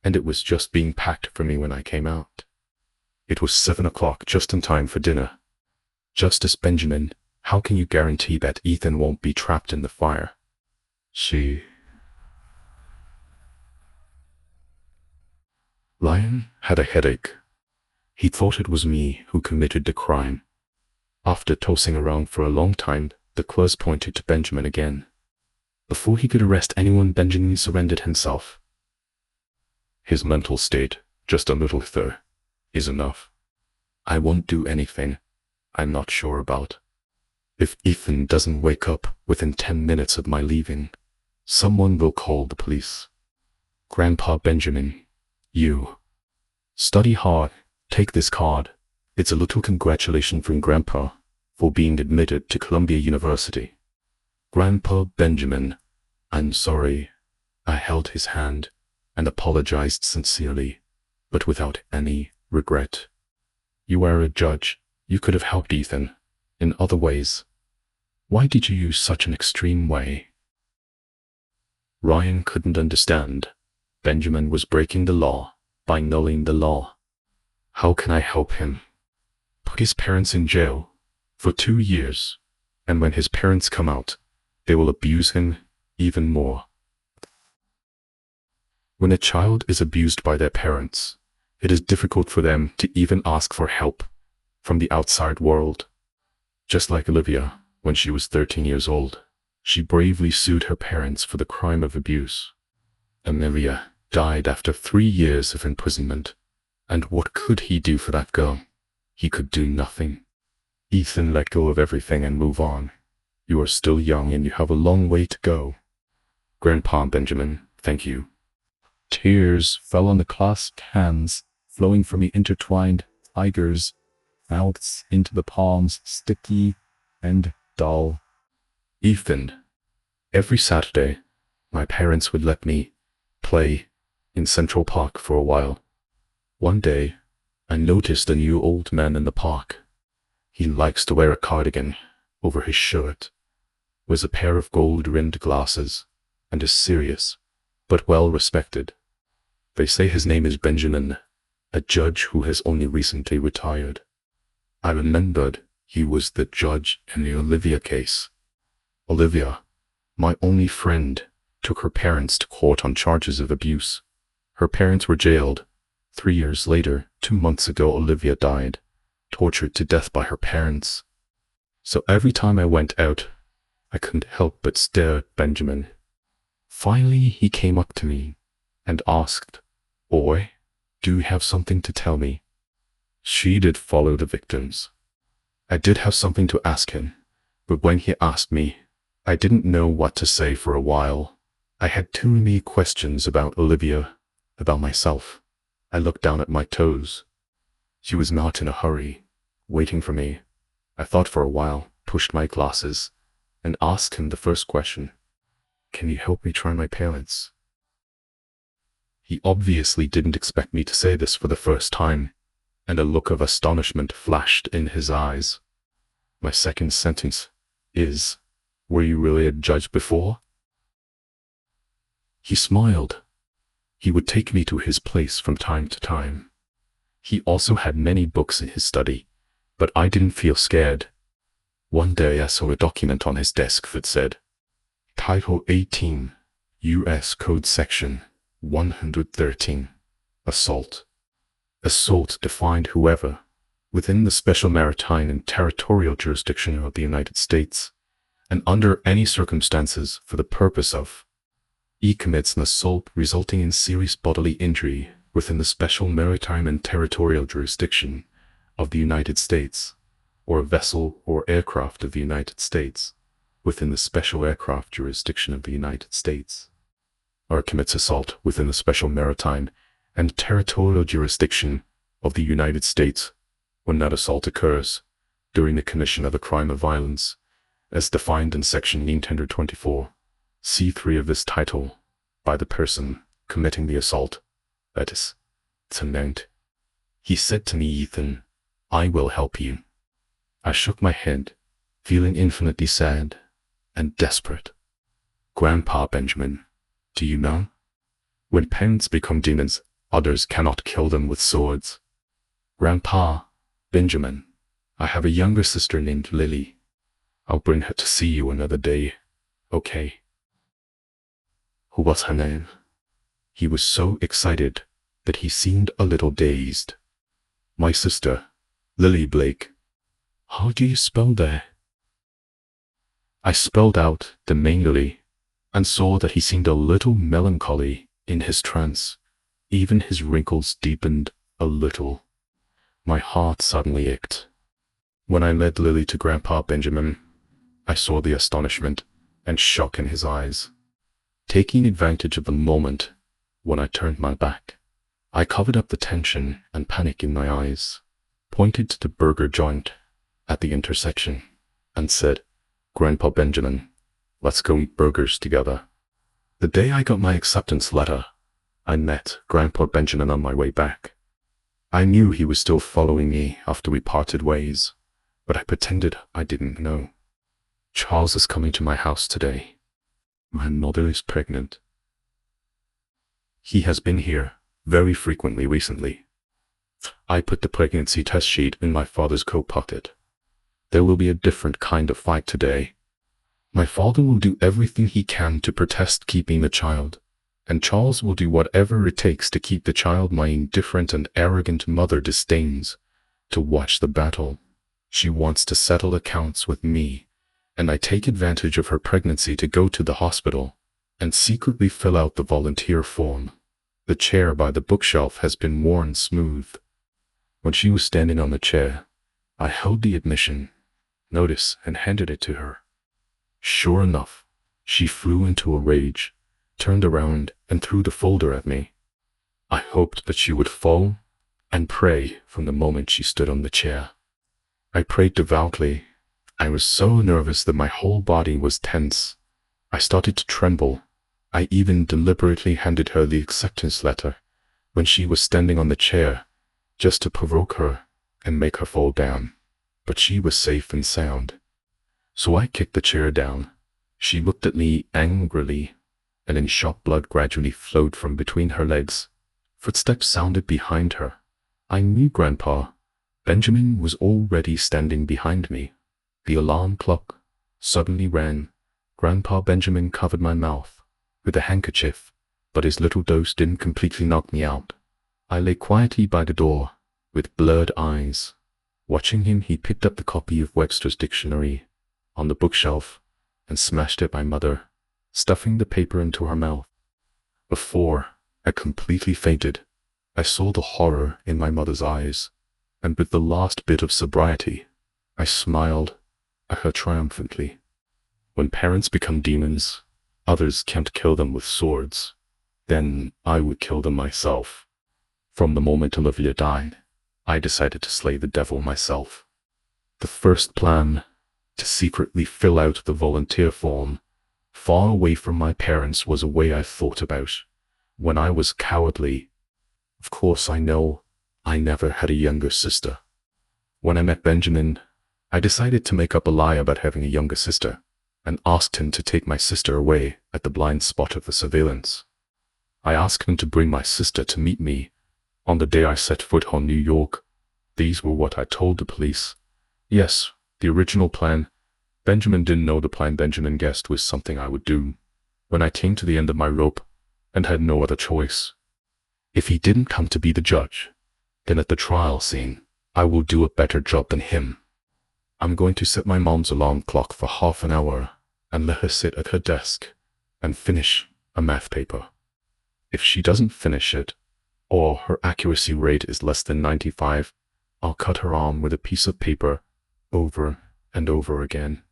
and it was just being packed for me when I came out. It was 7 o'clock, just in time for dinner. Justice Benjamin, how can you guarantee that Ethan won't be trapped in the fire? Lion had a headache. He thought it was me who committed the crime. After tossing around for a long time, the clerk pointed to Benjamin again. Before he could arrest anyone, Benjamin surrendered himself. His mental state, just a little third, is enough. I won't do anything I'm not sure about. If Ethan doesn't wake up within 10 minutes of my leaving, someone will call the police. Grandpa Benjamin, you study hard. Take this card. It's a little congratulation from Grandpa for being admitted to Columbia University. Grandpa Benjamin, I'm sorry. I held his hand and apologized sincerely, but without any regret. You are a judge. You could have helped Ethan in other ways. Why did you use such an extreme way? Ryan couldn't understand. Benjamin was breaking the law by nulling the law. How can I help him? Put his parents in jail for 2 years, and when his parents come out, they will abuse him even more. When a child is abused by their parents, it is difficult for them to even ask for help from the outside world. Just like Olivia, when she was 13 years old, she bravely sued her parents for the crime of abuse. Olivia died after 3 years of imprisonment, and what could he do for that girl? He could do nothing. Ethan let go of everything and move on. You are still young and you have a long way to go. Grandpa Benjamin, thank you. Tears fell on the clasped hands, flowing from the intertwined tigers' mouths into the palms, sticky and dull. Ethan, every Saturday, my parents would let me play in Central Park for a while. One day, I noticed a new old man in the park. He likes to wear a cardigan over his shirt wears a pair of gold-rimmed glasses, and is serious, but well-respected. They say his name is Benjamin, a judge who has only recently retired. I remembered he was the judge in the Olivia case. Olivia, my only friend, took her parents to court on charges of abuse. Her parents were jailed. 3 years later, 2 months ago, Olivia died, tortured to death by her parents. So every time I went out, I couldn't help but stare at Benjamin. Finally, he came up to me and asked, "Boy, do you have something to tell me?" She did follow the victims. I did have something to ask him, but when he asked me, I didn't know what to say for a while. I had too many questions about Olivia, about myself. I looked down at my toes. She was not in a hurry, waiting for me. I thought for a while, pushed my glasses, and asked him the first question. "Can you help me try my parents?" He obviously didn't expect me to say this for the first time, and a look of astonishment flashed in his eyes. My second sentence is, "Were you really a judge before?" He smiled. He would take me to his place from time to time. He also had many books in his study, but I didn't feel scared. One day I saw a document on his desk that said, Title 18, U.S. Code Section 113, Assault. Assault defined whoever, within the special maritime and territorial jurisdiction of the United States, and under any circumstances for the purpose of, commits an assault resulting in serious bodily injury within the special maritime and territorial jurisdiction of the United States, or a vessel or aircraft of the United States within the special aircraft jurisdiction of the United States, or commits assault within the special maritime and territorial jurisdiction of the United States when that assault occurs during the commission of a crime of violence, as defined in Section 924, C3 of this title, by the person committing the assault, that is, its amount. He said to me, "Ethan, I will help you." I shook my head, feeling infinitely sad and desperate. "Grandpa Benjamin, do you know? When parents become demons, others cannot kill them with swords." "Grandpa Benjamin, I have a younger sister named Lily. I'll bring her to see you another day, okay?" What's her name? He was so excited that he seemed a little dazed. "My sister, Lily Blake." "How do you spell that?" I spelled out the name Lily, and saw that he seemed a little melancholy in his trance. Even his wrinkles deepened a little. My heart suddenly ached. When I led Lily to Grandpa Benjamin, I saw the astonishment and shock in his eyes. Taking advantage of the moment when I turned my back, I covered up the tension and panic in my eyes, pointed to the burger joint at the intersection, and said, "Grandpa Benjamin, let's go eat burgers together." The day I got my acceptance letter, I met Grandpa Benjamin on my way back. I knew he was still following me after we parted ways, but I pretended I didn't know. "Charles is coming to my house today. My mother is pregnant. He has been here very frequently recently." I put the pregnancy test sheet in my father's coat pocket. "There will be a different kind of fight today. My father will do everything he can to protest keeping the child, and Charles will do whatever it takes to keep the child my indifferent and arrogant mother disdains to watch the battle. She wants to settle accounts with me, and I take advantage of her pregnancy to go to the hospital and secretly fill out the volunteer form. The chair by the bookshelf has been worn smooth." When she was standing on the chair, I held the admission notice and handed it to her. Sure enough, she flew into a rage, turned around and threw the folder at me. I hoped that she would fall and pray from the moment she stood on the chair. I prayed devoutly. I was so nervous that my whole body was tense. I started to tremble. I even deliberately handed her the acceptance letter when she was standing on the chair, just to provoke her and make her fall down. But she was safe and sound. So I kicked the chair down She looked at me angrily, and in shot blood gradually flowed from between her legs. Footsteps sounded behind her. I knew Grandpa. Benjamin was already standing behind me. The alarm clock suddenly rang. Grandpa Benjamin covered my mouth with a handkerchief, but his little dose didn't completely knock me out. I lay quietly by the door, with blurred eyes. Watching him, he picked up the copy of Webster's dictionary on the bookshelf and smashed at my mother, stuffing the paper into her mouth. Before I completely fainted, I saw the horror in my mother's eyes, and with the last bit of sobriety, I smiled at her triumphantly. When parents become demons, others can't kill them with swords. Then I would kill them myself. From the moment Olivia died, I decided to slay the devil myself. The first plan, to secretly fill out the volunteer form, far away from my parents, was a way I thought about when I was cowardly. Of course, I know I never had a younger sister. When I met Benjamin, I decided to make up a lie about having a younger sister, and asked him to take my sister away at the blind spot of the surveillance. I asked him to bring my sister to meet me on the day I set foot on New York. These were what I told the police. Yes, the original plan. Benjamin didn't know the plan Benjamin guessed was something I would do when I came to the end of my rope and had no other choice. If he didn't come to be the judge, then at the trial scene, I will do a better job than him. I'm going to set my mom's alarm clock for half an hour and let her sit at her desk and finish a math paper. If she doesn't finish it, or her accuracy rate is less than 95, I'll cut her arm with a piece of paper over and over again.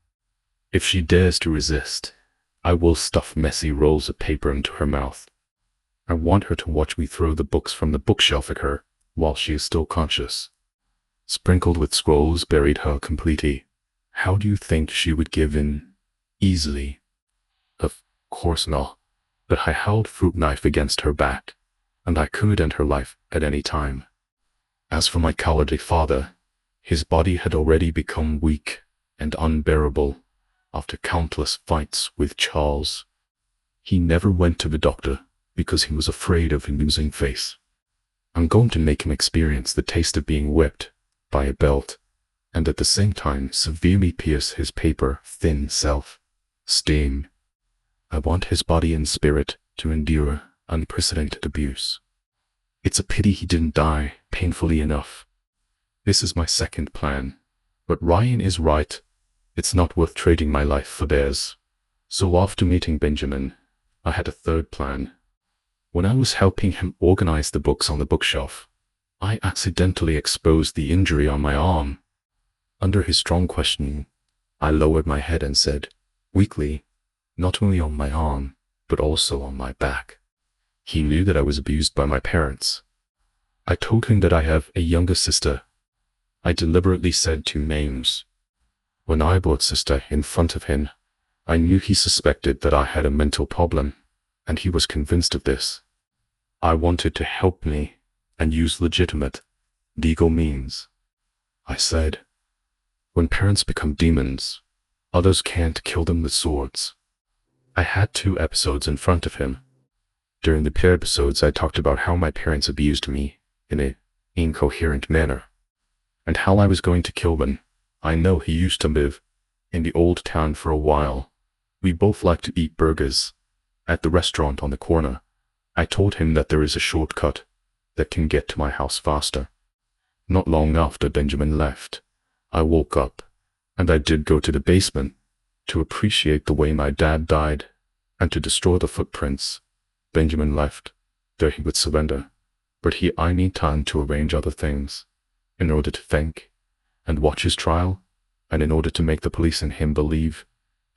If she dares to resist, I will stuff messy rolls of paper into her mouth. I want her to watch me throw the books from the bookshelf at her while she is still conscious. Sprinkled with scrolls buried her completely. How do you think she would give in? Easily. Of course not. But I held fruit knife against her back, and I could end her life at any time. As for my cowardly father, his body had already become weak and unbearable after countless fights with Charles. He never went to the doctor because he was afraid of losing face. I'm going to make him experience the taste of being whipped by a belt, and at the same time severely pierce his paper-thin self-esteem. I want his body and spirit to endure unprecedented abuse. It's a pity he didn't die painfully enough. This is my second plan, but Ryan is right. It's not worth trading my life for theirs. So after meeting Benjamin, I had a third plan. When I was helping him organize the books on the bookshelf, I accidentally exposed the injury on my arm. Under his strong questioning, I lowered my head and said, weakly, not only on my arm, but also on my back. He knew that I was abused by my parents. I told him that I have a younger sister. I deliberately said 2 names. When I brought sister in front of him, I knew he suspected that I had a mental problem, and he was convinced of this. I wanted to help me and use legitimate, legal means. I said, when parents become demons, others can't kill them with swords. I had 2 episodes in front of him. During the pair episodes, I talked about how my parents abused me in an incoherent manner, and how I was going to kill them. I know he used to live in the old town for a while. We both like to eat burgers at the restaurant on the corner. I told him that there is a shortcut that can get to my house faster. Not long after Benjamin left, I woke up, and I did go to the basement to appreciate the way my dad died and to destroy the footprints. Benjamin left, though he would surrender, but I need time to arrange other things in order to think and watch his trial, and in order to make the police and him believe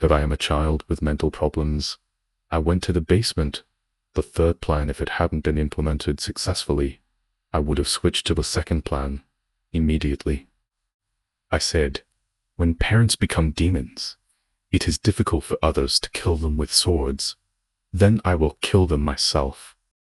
that I am a child with mental problems. I went to the basement. The third plan, if it hadn't been implemented successfully, I would have switched to the second plan immediately. I said, when parents become demons, it is difficult for others to kill them with swords. Then I will kill them myself.